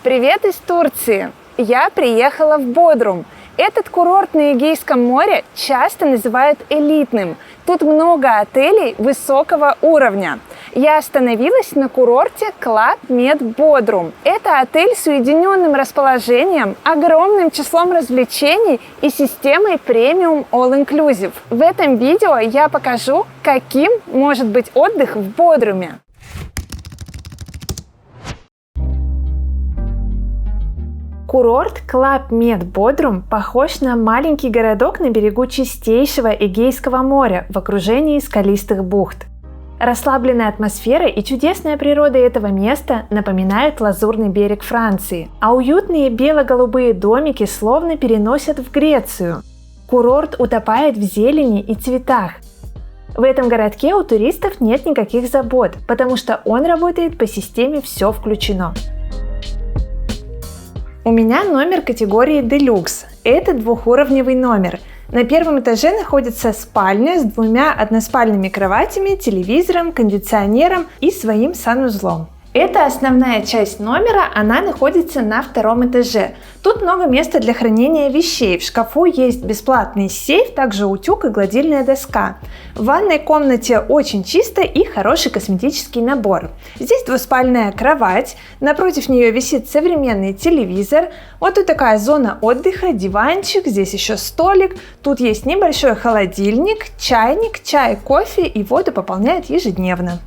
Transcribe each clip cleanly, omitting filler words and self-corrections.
Привет из Турции! Я приехала в Бодрум. Этот курорт на Эгейском море часто называют элитным. Тут много отелей высокого уровня. Я остановилась на курорте Club Med Bodrum. Это отель с уединенным расположением, огромным числом развлечений и системой премиум All Inclusive. В этом видео я покажу, каким может быть отдых в Бодруме. Курорт Club Med Bodrum похож на маленький городок на берегу чистейшего Эгейского моря в окружении скалистых бухт. Расслабленная атмосфера и чудесная природа этого места напоминают лазурный берег Франции, а уютные бело-голубые домики словно переносят в Грецию. Курорт утопает в зелени и цветах. В этом городке у туристов нет никаких забот, потому что он работает по системе «Все включено». У меня номер категории Deluxe. Это двухуровневый номер. На первом этаже находится спальня с двумя односпальными кроватями, телевизором, кондиционером и своим санузлом. Это основная часть номера, она находится на втором этаже. Тут много места для хранения вещей. В шкафу есть бесплатный сейф, также утюг и гладильная доска. В ванной комнате очень чисто и хороший косметический набор. Здесь двуспальная кровать, напротив нее висит современный телевизор. Вот тут такая зона отдыха, диванчик, здесь еще столик. Тут есть небольшой холодильник, чайник, чай, кофе и воду пополняют ежедневно.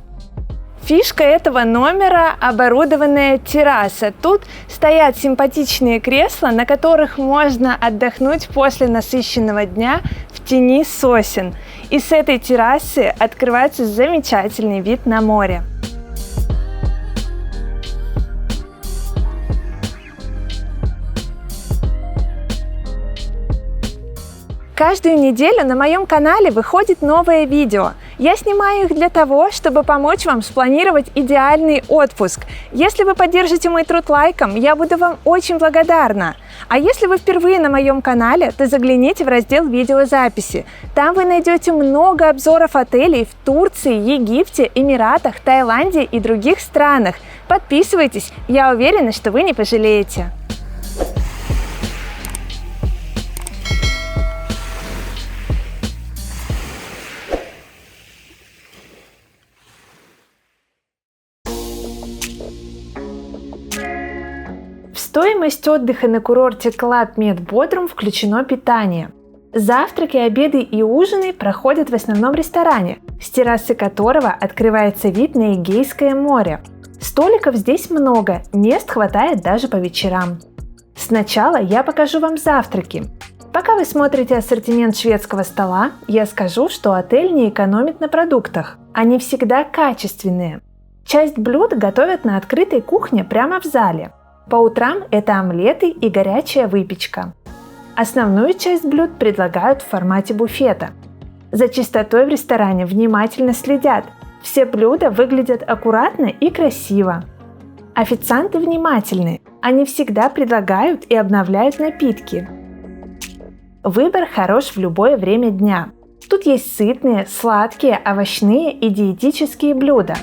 Фишка этого номера – оборудованная терраса. Тут стоят симпатичные кресла, на которых можно отдохнуть после насыщенного дня в тени сосен. И с этой террасы открывается замечательный вид на море. Каждую неделю на моем канале выходит новое видео. Я снимаю их для того, чтобы помочь вам спланировать идеальный отпуск. Если вы поддержите мой труд лайком, я буду вам очень благодарна. А если вы впервые на моем канале, то загляните в раздел видеозаписи. Там вы найдете много обзоров отелей в Турции, Египте, Эмиратах, Таиланде и других странах. Подписывайтесь, я уверена, что вы не пожалеете. В стоимость отдыха на курорте Club Med Bodrum включено питание. Завтраки, обеды и ужины проходят в основном ресторане, с террасы которого открывается вид на Эгейское море. Столиков здесь много, мест хватает даже по вечерам. Сначала я покажу вам завтраки. Пока вы смотрите ассортимент шведского стола, я скажу, что отель не экономит на продуктах. Они всегда качественные. Часть блюд готовят на открытой кухне прямо в зале. По утрам это омлеты и горячая выпечка. Основную часть блюд предлагают в формате буфета. За чистотой в ресторане внимательно следят. Все блюда выглядят аккуратно и красиво. Официанты внимательны. Они всегда предлагают и обновляют напитки. Выбор хорош в любое время дня. Тут есть сытные, сладкие, овощные и диетические блюда.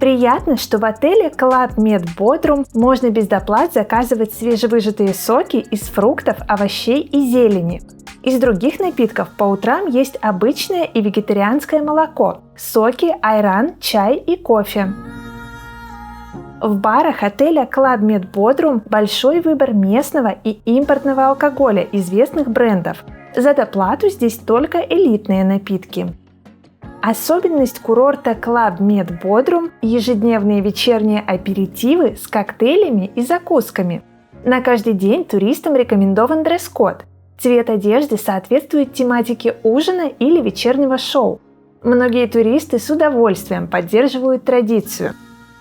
Приятно, что в отеле Club Med Bodrum можно без доплат заказывать свежевыжатые соки из фруктов, овощей и зелени. Из других напитков по утрам есть обычное и вегетарианское молоко, соки, айран, чай и кофе. В барах отеля Club Med Bodrum большой выбор местного и импортного алкоголя известных брендов. За доплату здесь только элитные напитки. Особенность курорта Club Med Bodrum – ежедневные вечерние аперитивы с коктейлями и закусками. На каждый день туристам рекомендован дресс-код. Цвет одежды соответствует тематике ужина или вечернего шоу. Многие туристы с удовольствием поддерживают традицию.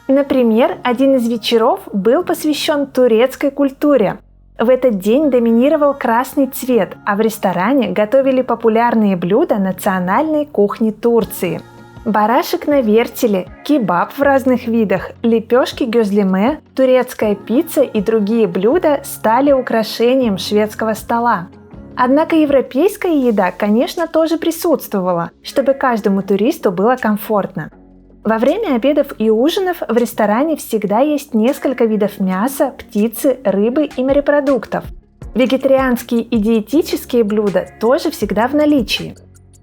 Например, один из вечеров был посвящен турецкой культуре. В этот день доминировал красный цвет, а в ресторане готовили популярные блюда национальной кухни Турции. Барашек на вертеле, кебаб в разных видах, лепешки гюзлеме, турецкая пицца и другие блюда стали украшением шведского стола. Однако европейская еда, конечно, тоже присутствовала, чтобы каждому туристу было комфортно. Во время обедов и ужинов в ресторане всегда есть несколько видов мяса, птицы, рыбы и морепродуктов. Вегетарианские и диетические блюда тоже всегда в наличии.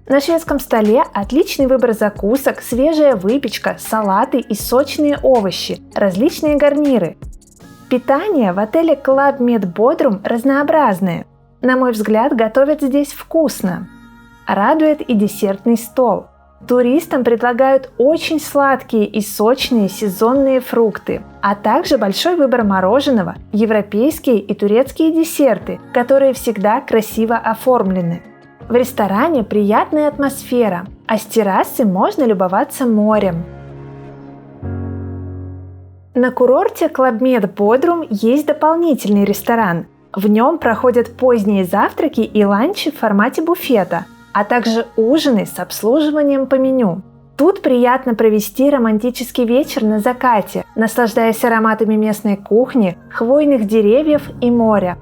На шведском столе отличный выбор закусок, свежая выпечка, салаты и сочные овощи, различные гарниры. Питание в отеле Club Med Bodrum разнообразное. На мой взгляд, готовят здесь вкусно. Радует и десертный стол. Туристам предлагают очень сладкие и сочные сезонные фрукты, а также большой выбор мороженого, европейские и турецкие десерты, которые всегда красиво оформлены. В ресторане приятная атмосфера, а с террасы можно любоваться морем. На курорте Club Med Bodrum есть дополнительный ресторан. В нем проходят поздние завтраки и ланчи в формате буфета, а также ужины с обслуживанием по меню. Тут приятно провести романтический вечер на закате, наслаждаясь ароматами местной кухни, хвойных деревьев и моря.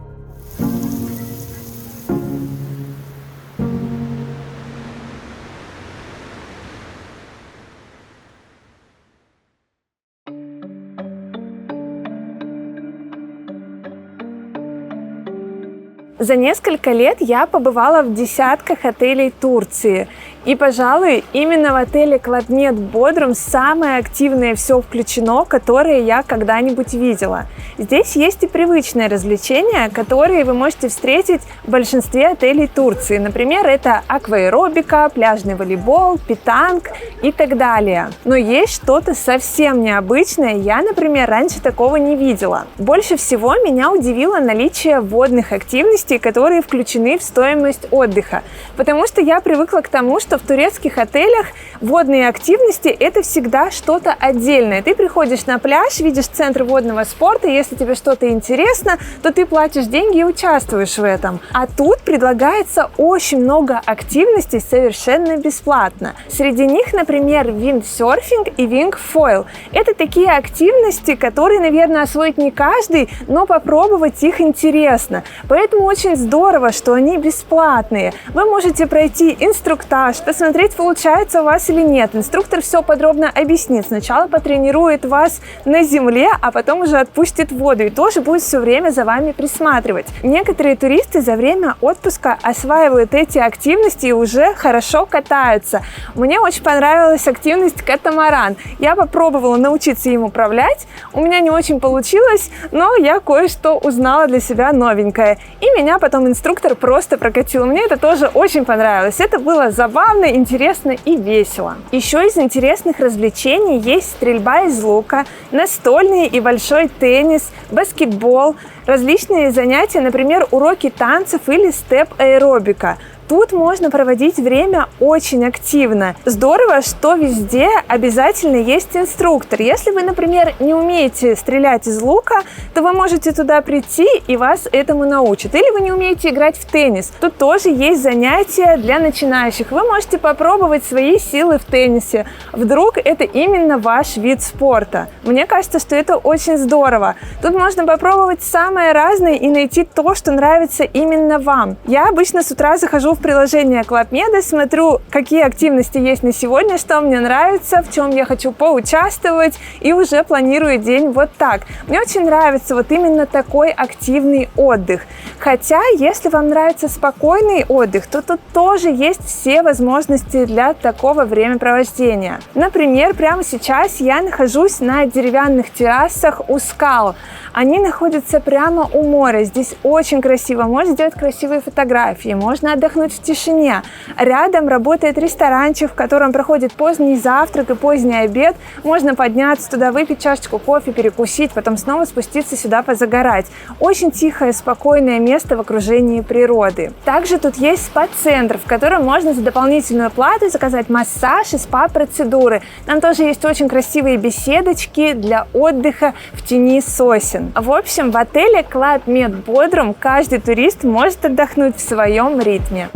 За несколько лет я побывала в десятках отелей Турции. И, пожалуй, именно в отеле Club Med Bodrum самое активное все включено, которое я когда-нибудь видела. Здесь есть и привычные развлечения, которые вы можете встретить в большинстве отелей Турции. Например, это акваэробика, пляжный волейбол, питанг и так далее. Но есть что-то совсем необычное, я, например, раньше такого не видела. Больше всего меня удивило наличие водных активностей, которые включены в стоимость отдыха. Потому что я привыкла к тому, что в турецких отелях водные активности – это всегда что-то отдельное. Ты приходишь на пляж, видишь центр водного спорта, если тебе что-то интересно, то ты платишь деньги и участвуешь в этом. А тут предлагается очень много активностей совершенно бесплатно. Среди них, например, виндсерфинг и вингфойл. Это такие активности, которые, наверное, освоить не каждый, но попробовать их интересно. Поэтому очень здорово, что они бесплатные. Вы можете пройти инструктаж, посмотреть, получается у вас или нет. Инструктор все подробно объяснит. Сначала потренирует вас на земле, а потом уже отпустит в воду и тоже будет все время за вами присматривать. Некоторые туристы за время отпуска осваивают эти активности и уже хорошо катаются. Мне очень понравилась активность катамаран. Я попробовала научиться им управлять. У меня не очень получилось, но я кое-что узнала для себя новенькое. И меня потом инструктор просто прокатил. Мне это тоже очень понравилось. Это было забавно, интересно и весело. Еще из интересных развлечений есть стрельба из лука, настольный и большой теннис, баскетбол, различные занятия, например, уроки танцев или степ-аэробика. Тут можно проводить время очень активно. Здорово, что везде обязательно есть инструктор. Если вы, например, не умеете стрелять из лука, то вы можете туда прийти и вас этому научат. Или вы не умеете играть в теннис. Тут тоже есть занятия для начинающих. Вы можете попробовать свои силы в теннисе. Вдруг это именно ваш вид спорта. Мне кажется, что это очень здорово. Тут можно попробовать самое разное и найти то, что нравится именно вам. Я обычно с утра захожу в приложение Club Med, смотрю, какие активности есть на сегодня, что мне нравится, в чем я хочу поучаствовать, и уже планирую день вот так. Мне очень нравится вот именно такой активный отдых. Хотя, если вам нравится спокойный отдых, то тут тоже есть все возможности для такого времяпровождения. Например, прямо сейчас я нахожусь на деревянных террасах у скал. Они находятся прямо у моря. Здесь очень красиво. Можно сделать красивые фотографии, можно отдохнуть в тишине. Рядом работает ресторанчик, в котором проходит поздний завтрак и поздний обед. Можно подняться туда, выпить чашечку кофе, перекусить, потом снова спуститься сюда позагорать. Очень тихое, спокойное место в окружении природы. Также тут есть спа-центр, в котором можно за дополнительную плату заказать массаж и спа-процедуры. Там тоже есть очень красивые беседочки для отдыха в тени сосен. В общем, в отеле Club Med Bodrum каждый турист может отдохнуть в своем ритме.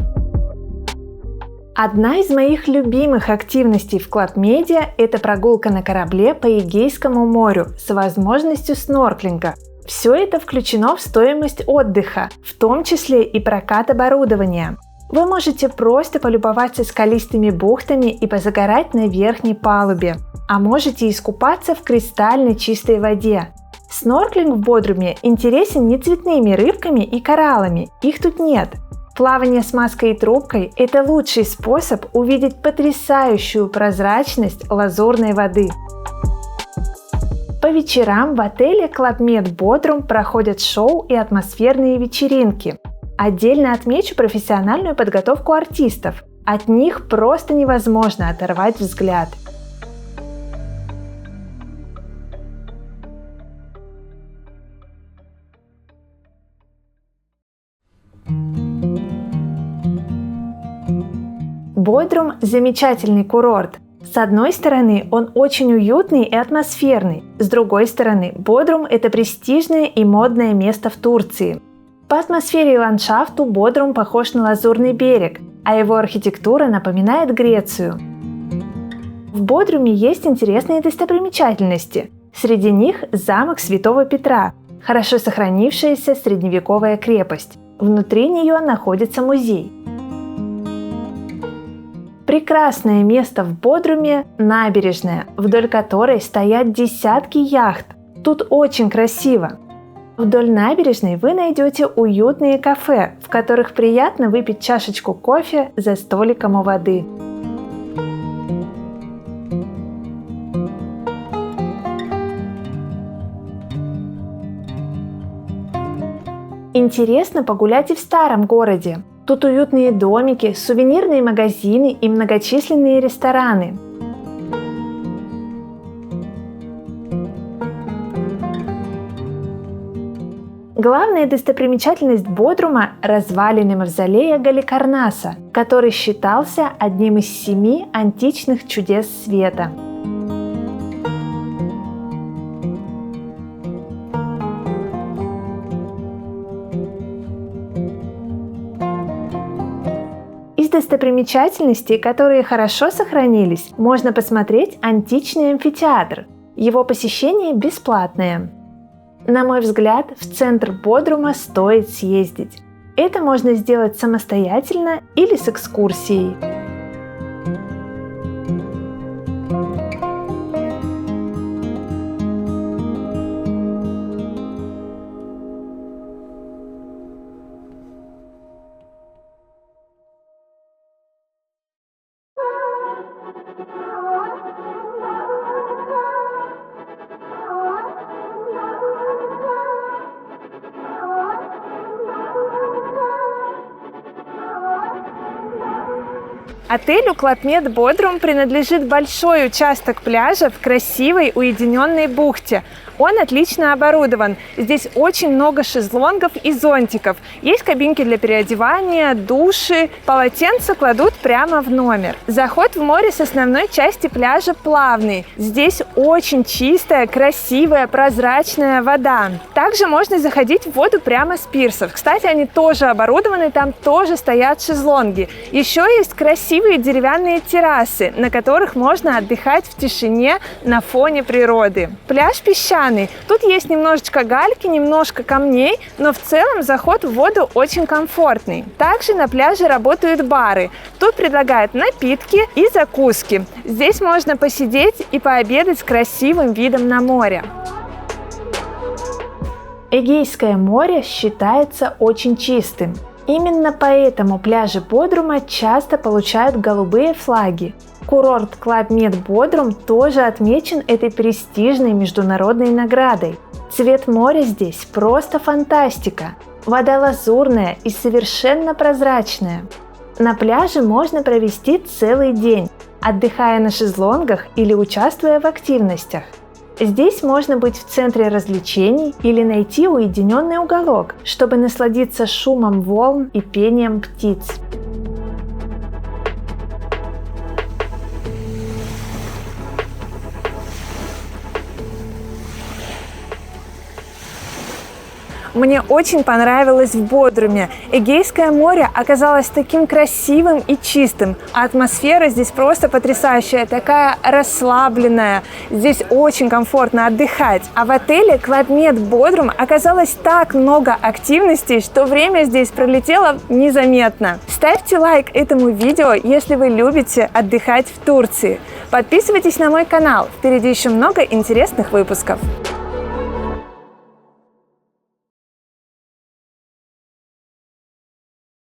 Одна из моих любимых активностей в Club Med – это прогулка на корабле по Эгейскому морю с возможностью снорклинга. Все это включено в стоимость отдыха, в том числе и прокат оборудования. Вы можете просто полюбоваться скалистыми бухтами и позагорать на верхней палубе. а можете искупаться в кристально чистой воде. Снорклинг в Бодруме интересен не цветными рыбками и кораллами, их тут нет. Плавание с маской и трубкой – это лучший способ увидеть потрясающую прозрачность лазурной воды. По вечерам в отеле Club Med Bodrum проходят шоу и атмосферные вечеринки. Отдельно отмечу профессиональную подготовку артистов. От них просто невозможно оторвать взгляд. Бодрум – замечательный курорт. С одной стороны, он очень уютный и атмосферный. С другой стороны, Бодрум – это престижное и модное место в Турции. По атмосфере и ландшафту Бодрум похож на Лазурный берег, а его архитектура напоминает Грецию. В Бодруме есть интересные достопримечательности. Среди них замок Святого Петра, хорошо сохранившаяся средневековая крепость. Внутри нее находится музей. Прекрасное место в Бодруме – набережная, вдоль которой стоят десятки яхт. Тут очень красиво. Вдоль набережной вы найдете уютные кафе, в которых приятно выпить чашечку кофе за столиком у воды. Интересно погулять и в старом городе. Тут уютные домики, сувенирные магазины и многочисленные рестораны. Главная достопримечательность Бодрума – развалины мавзолея Галикарнаса, который считался одним из 7 античных чудес света. Из достопримечательностей, которые хорошо сохранились, можно посмотреть античный амфитеатр. Его посещение бесплатное. На мой взгляд, в центр Бодрума стоит съездить. Это можно сделать самостоятельно или с экскурсией. Отелю Club Med Bodrum принадлежит большой участок пляжа в красивой уединенной бухте. Он отлично оборудован. Здесь очень много шезлонгов и зонтиков. Есть кабинки для переодевания, души. Полотенца кладут прямо в номер. Заход в море с основной части пляжа плавный. Здесь очень чистая, красивая, прозрачная вода. Также можно заходить в воду прямо с пирсов. Кстати, они тоже оборудованы, там тоже стоят шезлонги. Еще есть красивые деревянные террасы, на которых можно отдыхать в тишине на фоне природы. Пляж песчаный. Тут есть немножечко гальки, немножко камней, но в целом заход в воду очень комфортный. Также на пляже работают бары. Тут предлагают напитки и закуски. Здесь можно посидеть и пообедать с красивым видом на море. Эгейское море считается очень чистым. Именно поэтому пляжи Бодрума часто получают голубые флаги. Курорт Club Med Bodrum тоже отмечен этой престижной международной наградой. Цвет моря здесь просто фантастика. Вода лазурная и совершенно прозрачная. На пляже можно провести целый день, отдыхая на шезлонгах или участвуя в активностях. Здесь можно быть в центре развлечений или найти уединенный уголок, чтобы насладиться шумом волн и пением птиц. Мне очень понравилось в Бодруме. Эгейское море оказалось таким красивым и чистым. А атмосфера здесь просто потрясающая, такая расслабленная. Здесь очень комфортно отдыхать. А в отеле Club Med Bodrum оказалось так много активностей, что время здесь пролетело незаметно. Ставьте лайк этому видео, если вы любите отдыхать в Турции. Подписывайтесь на мой канал, впереди еще много интересных выпусков.